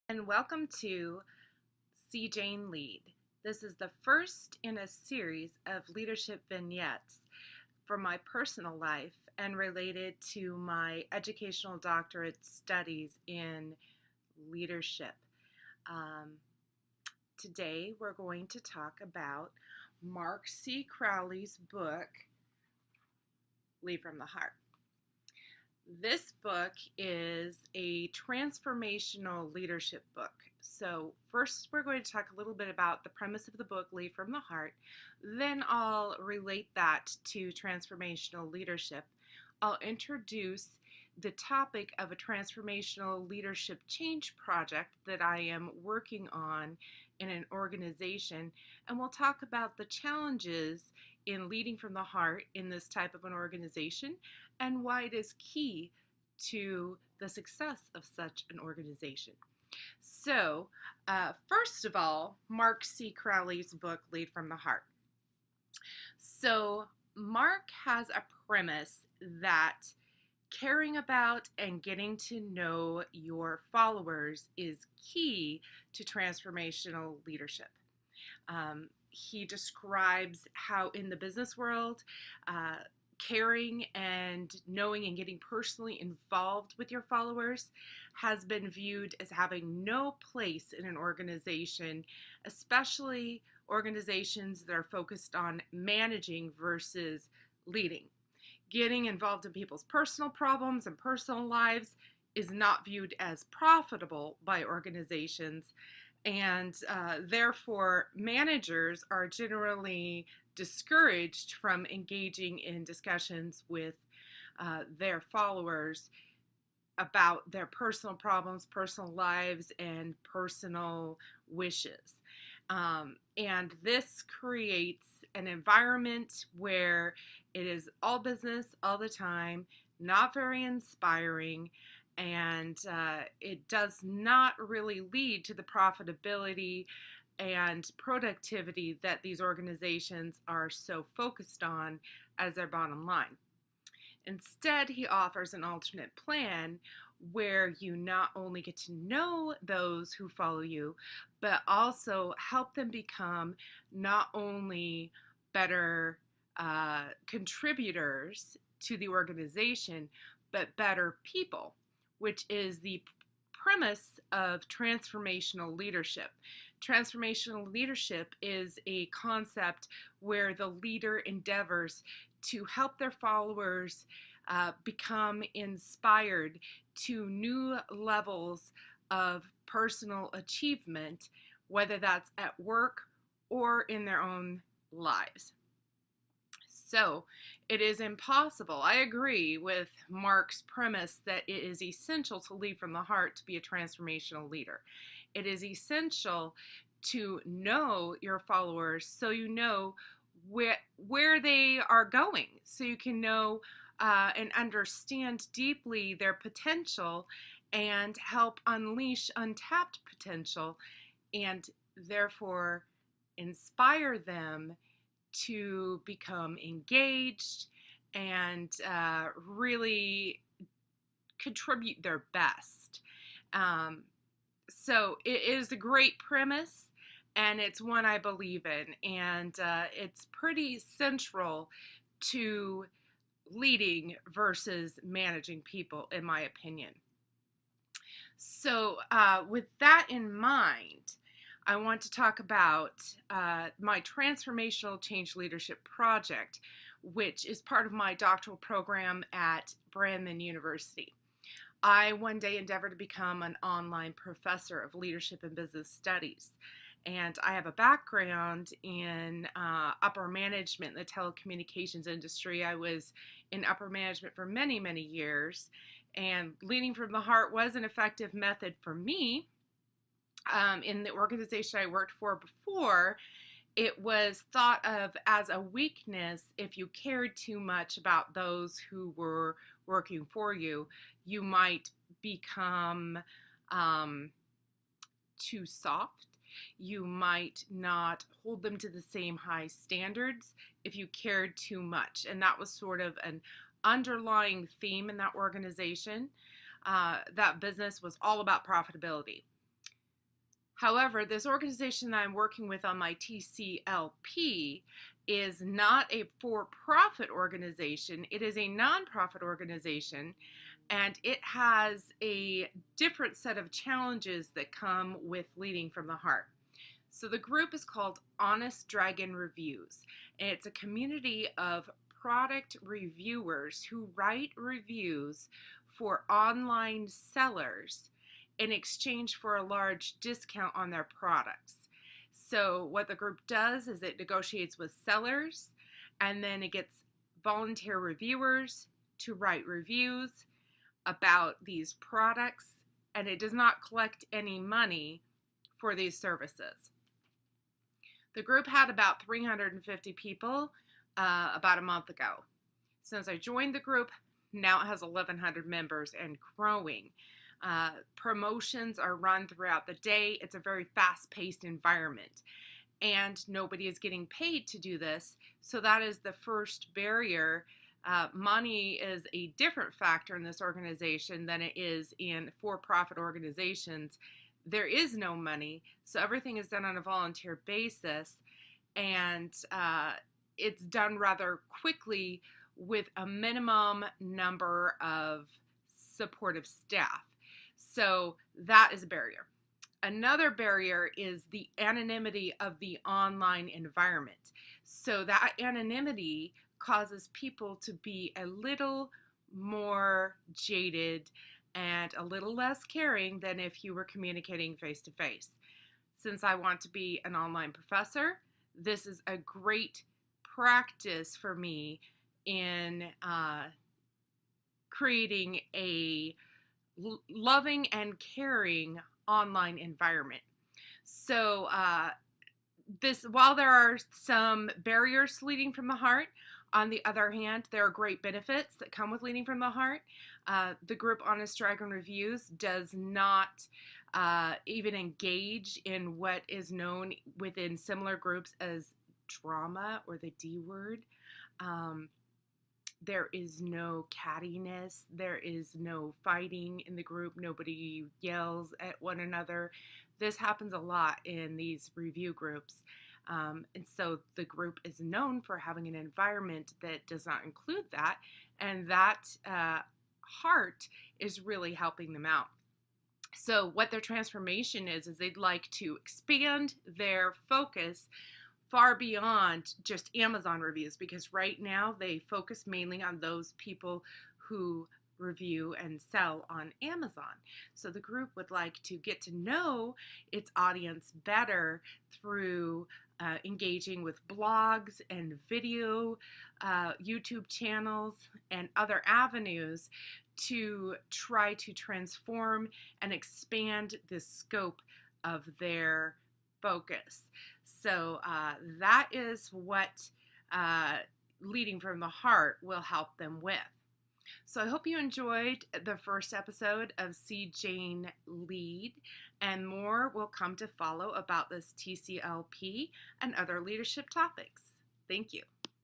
And welcome to See Jane Lead. This is the first in a series of leadership vignettes from my personal life and related to my educational doctorate studies in leadership. Um, Today we're going to talk about Mark C. Crowley's book, Lead from the Heart. This book is a transformational leadership book. So first we're going to talk a little bit about the premise of the book, Lead from the Heart. Then I'll relate that to transformational leadership. I'll introduce the topic of a transformational leadership change project that I am working on in an organization, and we'll talk about the challenges in leading from the heart in this type of an organization and why it is key to the success of such an organization. So, first of all, Mark C. Crowley's book, Lead from the Heart. So, Mark has a premise that caring about and getting to know your followers is key to transformational leadership. He describes how in the business world, caring and knowing and getting personally involved with your followers has been viewed as having no place in an organization, especially organizations that are focused on managing versus leading. Getting involved in people's personal problems and personal lives is not viewed as profitable by organizations, and therefore managers are generally discouraged from engaging in discussions with their followers about their personal problems, personal lives, and personal wishes. And this creates an environment where it is all business all the time, not very inspiring, and it does not really lead to the profitability and productivity that these organizations are so focused on as their bottom line. Instead, he offers an alternate plan where you not only get to know those who follow you, but also help them become not only better contributors to the organization, but better people, which is the premise of transformational leadership. Transformational leadership is a concept where the leader endeavors to help their followers become inspired to new levels of personal achievement, whether that's at work or in their own lives. So it is impossible. I agree with Mark's premise that it is essential to lead from the heart to be a transformational leader. It is essential to know your followers so you know where they are going, so you can know and understand deeply their potential and help unleash untapped potential, and therefore inspire them to become engaged and really contribute their best. So it is a great premise, and it's one I believe in, and it's pretty central to leading versus managing people, in my opinion. So with that in mind, I want to talk about my transformational change leadership project, which is part of my doctoral program at Brandman University. I one day endeavored to become an online professor of leadership and business studies. And I have a background in upper management in the telecommunications industry. I was in upper management for many, many years. And leading from the heart was an effective method for me. In the organization I worked for before, it was thought of as a weakness if you cared too much about those who were working for you. You might become too soft. You might not hold them to the same high standards if you cared too much. And that was sort of an underlying theme in that organization. That business was all about profitability. However, this organization that I'm working with on my TCLP is not a for-profit organization. It is a nonprofit organization, and it has a different set of challenges that come with leading from the heart. So the group is called Honest Dragon Reviews, and it's a community of product reviewers who write reviews for online sellers in exchange for a large discount on their products. So what the group does is it negotiates with sellers, and then it gets volunteer reviewers to write reviews about these products, and it does not collect any money for these services. The group had about 350 people about a month ago. Since I joined the group, now it has 1,100 members and growing. Promotions are run throughout the day. It's a very fast-paced environment, and nobody is getting paid to do this. So that is the first barrier. Money is a different factor in this organization than it is in for-profit organizations. There is no money, so everything is done on a volunteer basis, and it's done rather quickly with a minimum number of supportive staff. So that is a barrier. Another barrier is the anonymity of the online environment. So that anonymity causes people to be a little more jaded and a little less caring than if you were communicating face to face. Since I want to be an online professor, this is a great practice for me in creating a loving and caring online environment. So while there are some barriers to leading from the heart, on the other hand, there are great benefits that come with leading from the heart. The group Honest Dragon Reviews does not even engage in what is known within similar groups as drama or the D word. There is no cattiness. There is no fighting in the group. Nobody yells at one another. This happens a lot in these review groups. And so the group is known for having an environment that does not include that, and that heart is really helping them out. So what their transformation is they'd like to expand their focus far beyond just Amazon reviews, because right now they focus mainly on those people who review and sell on Amazon. So the group would like to get to know its audience better through engaging with blogs and video, YouTube channels, and other avenues to try to transform and expand the scope of their focus. So that is what leading from the heart will help them with. So I hope you enjoyed the first episode of See Jane Lead, and more will come to follow about this TCLP and other leadership topics. Thank you.